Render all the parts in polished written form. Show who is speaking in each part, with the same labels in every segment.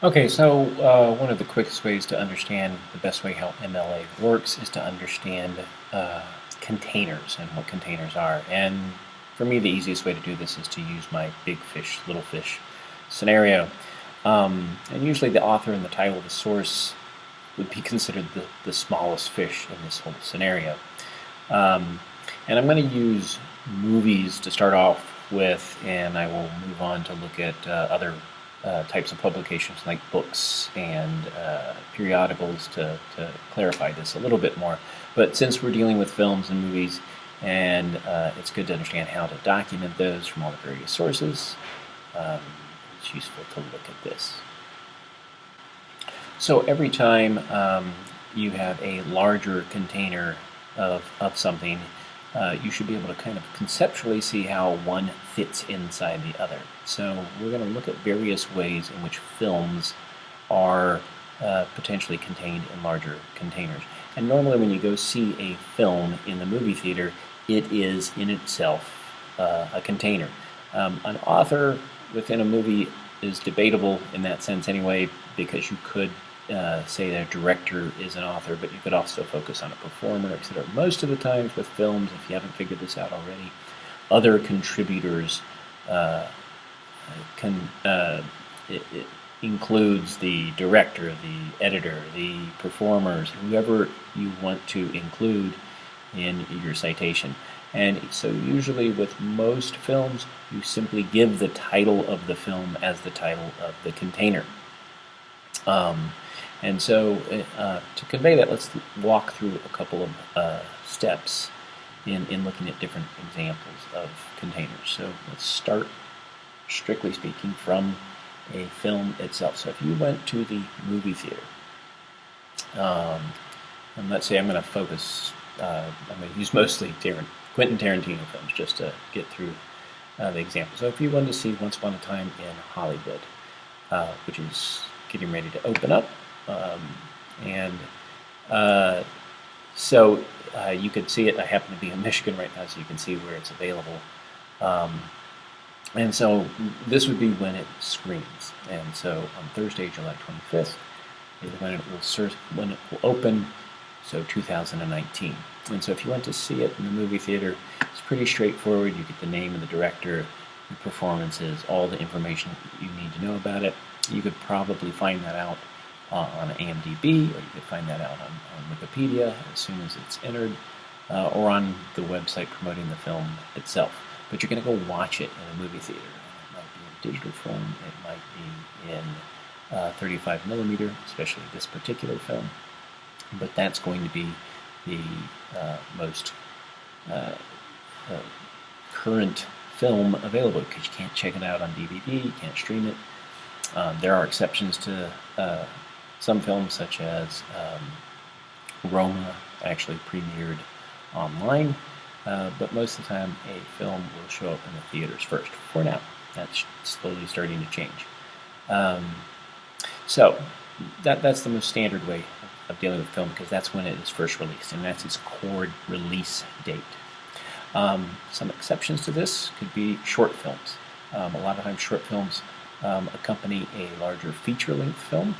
Speaker 1: Okay, so one of the quickest ways to understand the best way how MLA works is to understand uh, containers and what containers are. And for me, the easiest way to do this is to use my big fish, little fish scenario. And usually the author and the title of the source would be considered the smallest fish in this whole scenario. Um, and I'm going to use movies to start off with, and I will move on to look at other types of publications like books and periodicals to clarify this a little bit more. But since we're dealing with films and movies, and it's good to understand how to document those from all the various sources, um, it's useful to look at this. So every time you have a larger container of something, you should be able to kind of conceptually see how one fits inside the other. So we're going to look at various ways in which films are potentially contained in larger containers. And normally when you go see a film in the movie theater, it is in itself a container. An author within a movie is debatable in that sense anyway, because you could say that a director is an author, but you could also focus on a performer, etc. Most of the times with films, if you haven't figured this out already, other contributors it includes the director, the editor, the performers, whoever you want to include in your citation. And so usually with most films, you simply give the title of the film as the title of the container. And so to convey that, let's walk through a couple of steps in looking at different examples of containers. So let's start, strictly speaking, from a film itself. So if you went to the movie theater, and let's say I'm going to focus, I'm going to use mostly Quentin Tarantino films just to get through the example. So if you wanted to see Once Upon a Time in Hollywood, which is getting ready to open up, so you could see it. I happen to be in Michigan right now, so you can see where it's available. And so this would be when it screens. And so on Thursday, July 25th, is when it will open, so 2019. And so if you went to see it in the movie theater, it's pretty straightforward. You get the name of the director, the performances, all the information you need to know about it. You could probably find that out on IMDb, or you could find that out on Wikipedia as soon as it's entered, or on the website promoting the film itself. But you're going to go watch it in a movie theater. It might be in digital form, it might be in 35 millimeter, especially this particular film. But that's going to be the most current film available, because you can't check it out on DVD, you can't stream it. There are exceptions to some films, such as Roma actually premiered online, but most of the time a film will show up in the theaters first. For now, that's slowly starting to change. So that's the most standard way of dealing with film, because that's when it is first released, and that's its core release date. Some exceptions to this could be short films. A lot of times short films accompany a larger feature-length film.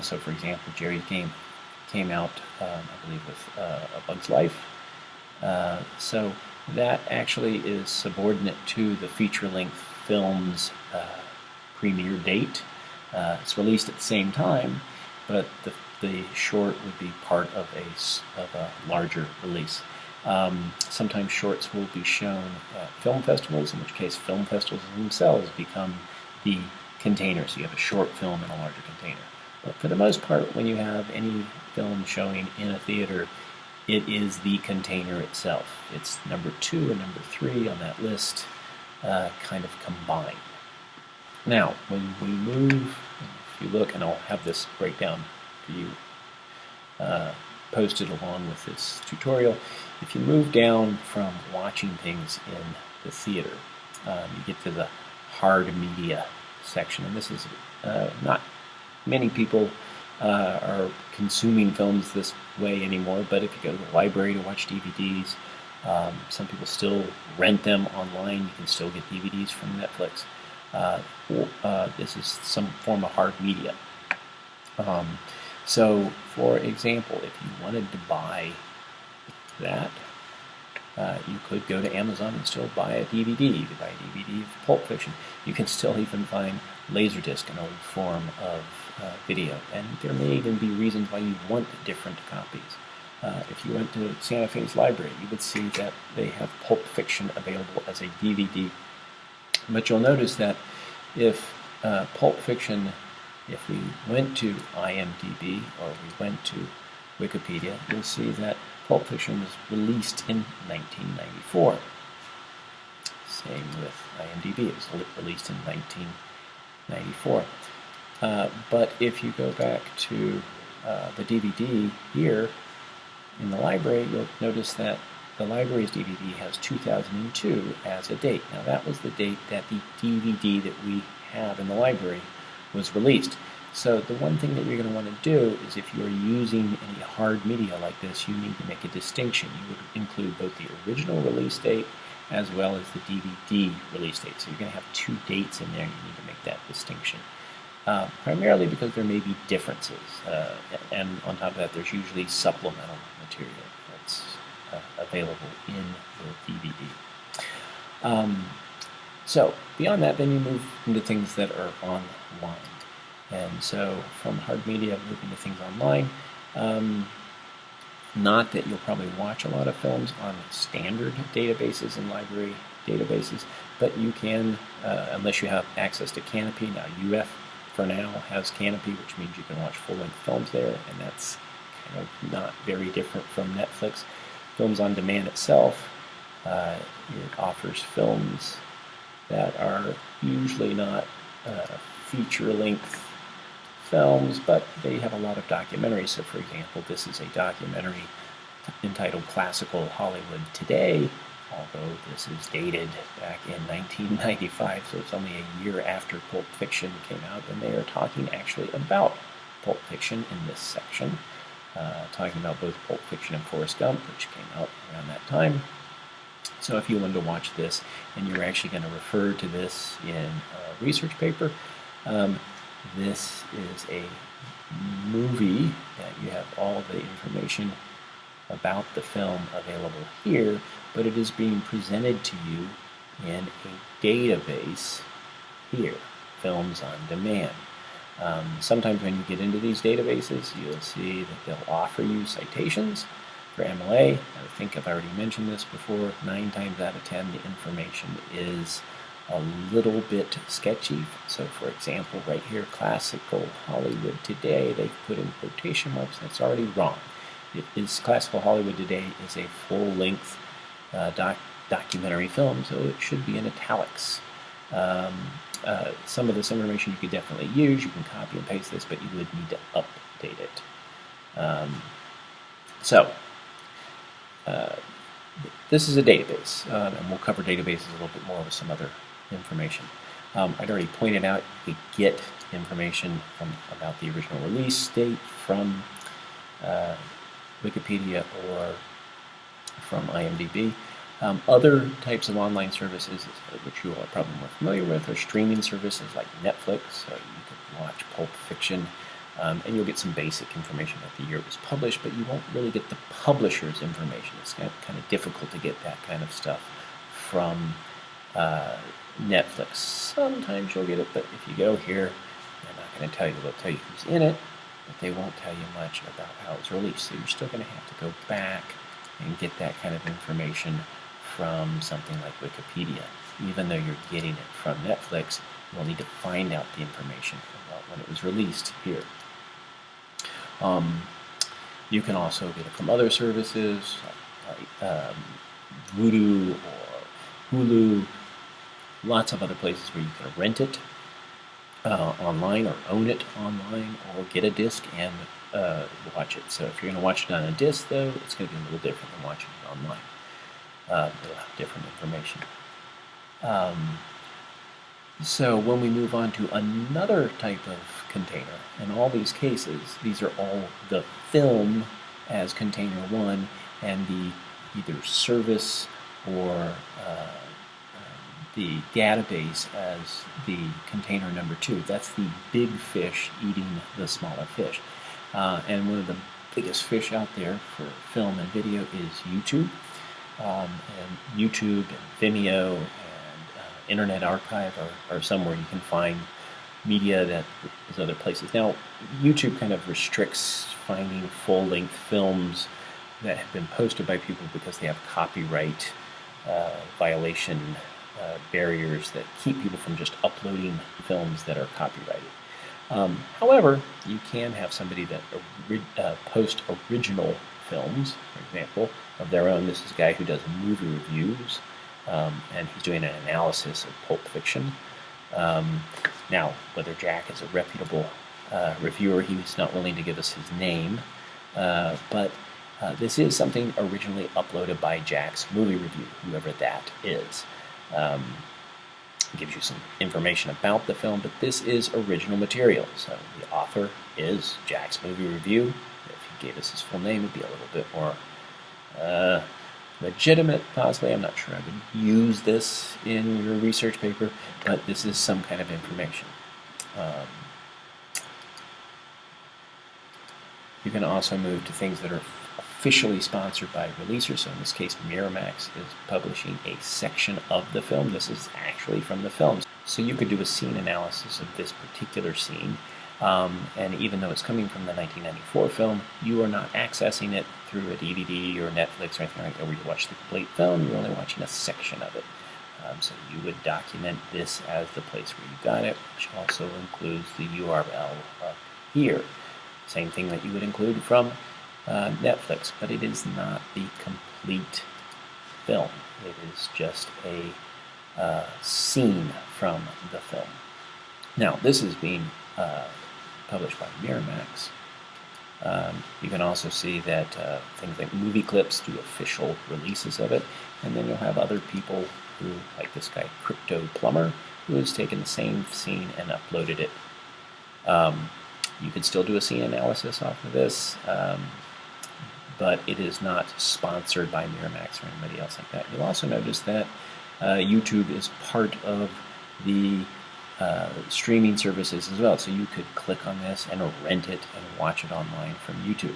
Speaker 1: So for example, Jerry's Game came out, I believe, with A Bug's Life. So that actually is subordinate to the feature-length film's premiere date. It's released at the same time, but the short would be part of a larger release. Sometimes shorts will be shown at film festivals, in which case film festivals themselves become the container. So you have a short film in a larger container. But for the most part, when you have any film showing in a theater, it is the container itself. It's number 2 and number 3 on that list, kind of combined. Now, when we move, if you look, and I'll have this breakdown for you posted along with this tutorial, if you move down from watching things in the theater, you get to the hard media section, and this is not many people are consuming films this way anymore, but if you go to the library to watch DVDs, some people still rent them online. You can still get DVDs from Netflix. This is some form of hard media. So, for example, if you wanted to buy that, you could go to Amazon and still buy a DVD. You could buy a DVD of Pulp Fiction. You can still even find Laserdisc, an old form of video. And there may even be reasons why you want different copies. If you went to Santa Fe's library, you would see that they have Pulp Fiction available as a DVD. But you'll notice that if Pulp Fiction, if we went to IMDb or we went to Wikipedia, you'll see that Pulp Fiction was released in 1994. Same with IMDb, it was released in 1994. But if you go back to the DVD here in the library, you'll notice that the library's DVD has 2002 as a date. Now that was the date that the DVD that we have in the library was released. So the one thing that you're going to want to do is if you're using any hard media like this, you need to make a distinction. You would include both the original release date as well as the DVD release date. So you're going to have two dates in there, and you need to make that distinction. Primarily because there may be differences, and on top of that, there's usually supplemental material that's available in the DVD. So beyond that, then you move into things that are online. And so from hard media, moving to things online. Not that you'll probably watch a lot of films on standard databases and library databases, but you can, unless you have access to Canopy. Now, UF for now has Canopy, which means you can watch full-length films there, and that's kind of not very different from Netflix. Films on Demand itself, it offers films that are usually not feature-length films, but they have a lot of documentaries. So, for example, this is a documentary entitled Classical Hollywood Today, although this is dated back in 1995, so it's only a year after Pulp Fiction came out, and they are talking actually about Pulp Fiction in this section, talking about both Pulp Fiction and Forrest Gump, which came out around that time. So if you wanted to watch this, and you're actually going to refer to this in a research paper, this is a movie that you have all the information about the film available here, but it is being presented to you in a database here, Films on Demand. Sometimes when you get into these databases, you'll see that they'll offer you citations for MLA. I think I've already mentioned this before. 9 times out of 10, the information is a little bit sketchy. So, for example, right here, Classical Hollywood Today, they've put in quotation marks. That's already wrong. It is Classical Hollywood Today is a full-length documentary film, so it should be in italics. Some of this information you could definitely use. You can copy and paste this, but you would need to update it. This is a database, and we'll cover databases a little bit more with some other information. I'd already pointed out you could get information about the original release date from Wikipedia or from IMDb. Other types of online services, which you all are probably more familiar with, are streaming services like Netflix. So you can watch Pulp Fiction, and you'll get some basic information about the year it was published, but you won't really get the publisher's information. It's kind of difficult to get that kind of stuff from Netflix. Sometimes you'll get it, but if you go here, they're not going to tell you. They'll tell you who's in it, but they won't tell you much about how it's released. So you're still going to have to go back and get that kind of information from something like Wikipedia. Even though you're getting it from Netflix, you'll need to find out the information about when it was released here. You can also get it from other services like Vudu or Hulu, lots of other places where you can rent it online or own it online or get a disc and watch it. So if you're going to watch it on a disc, though, it's going to be a little different than watching it online. They'll have different information. So when we move on to another type of container, in all these cases, these are all the film as container 1 and the either service or the database as the container number 2. That's the big fish eating the smaller fish. And one of the biggest fish out there for film and video is YouTube. And YouTube and Vimeo and Internet Archive are somewhere you can find media that is other places. Now, YouTube kind of restricts finding full-length films that have been posted by people because they have copyright violation barriers that keep people from just uploading films that are copyrighted. However, you can have somebody that post original films, for example, of their own. This is a guy who does movie reviews, and he's doing an analysis of Pulp Fiction. Now, whether Jack is a reputable reviewer, he's not willing to give us his name, but this is something originally uploaded by Jack's movie review, whoever that is. Gives you some information about the film, but this is original material. So the author is Jack's movie review. If he gave us his full name, it'd be a little bit more legitimate, possibly. I'm not sure I would use this in your research paper, but this is some kind of information. You can also move to things that are officially sponsored by releasers. So in this case, Miramax is publishing a section of the film. This is actually from the film. So you could do a scene analysis of this particular scene. And even though it's coming from the 1994 film, you are not accessing it through a DVD or Netflix or anything like that where you watch the complete film. You're only watching a section of it. So you would document this as the place where you got it, which also includes the URL up here. Same thing that you would include from Netflix, but it is not the complete film. It is just a scene from the film. Now, this is being published by Miramax. You can also see that things like movie clips do official releases of it, and then you'll have other people who, like this guy, Crypto Plumber, who has taken the same scene and uploaded it. You could still do a scene analysis off of this, but it is not sponsored by Miramax or anybody else like that. You'll also notice that YouTube is part of the streaming services as well. So you could click on this and rent it and watch it online from YouTube.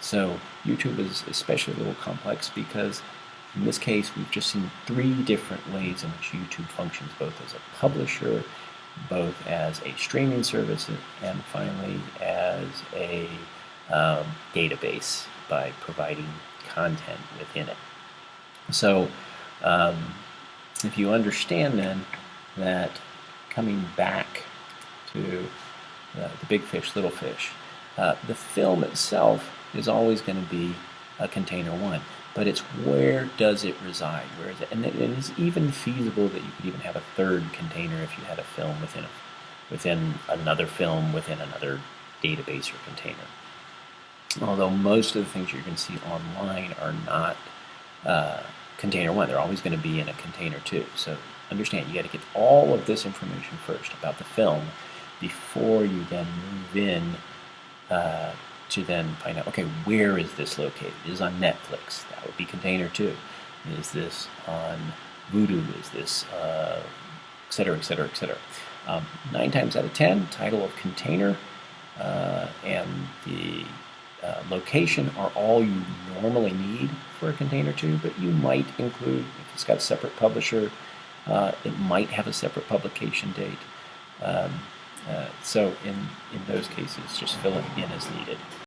Speaker 1: So YouTube is especially a little complex because in this case we've just seen 3 different ways in which YouTube functions, both as a publisher, both as a streaming service, and finally as a database by providing content within it. So if you understand then that coming back to the big fish, little fish, the film itself is always going to be a container 1, but it's where does it reside? Where is it? And it is even feasible that you could even have a 3rd container if you had a film within another film within another database or container. Although most of the things you're going to see online are not container 1, they're always going to be in a container 2. So understand, you got to get all of this information first about the film before you then move in to then find out, okay, where is this located? Is it on Netflix? That would be container 2. Is this on Voodoo? Is this, et cetera, et cetera, et cetera. 9 times out of 10, title of container and the location are all you normally need for a container 2, but you might include, if it's got a separate publisher, it might have a separate publication date. So in those cases, just fill it in as needed.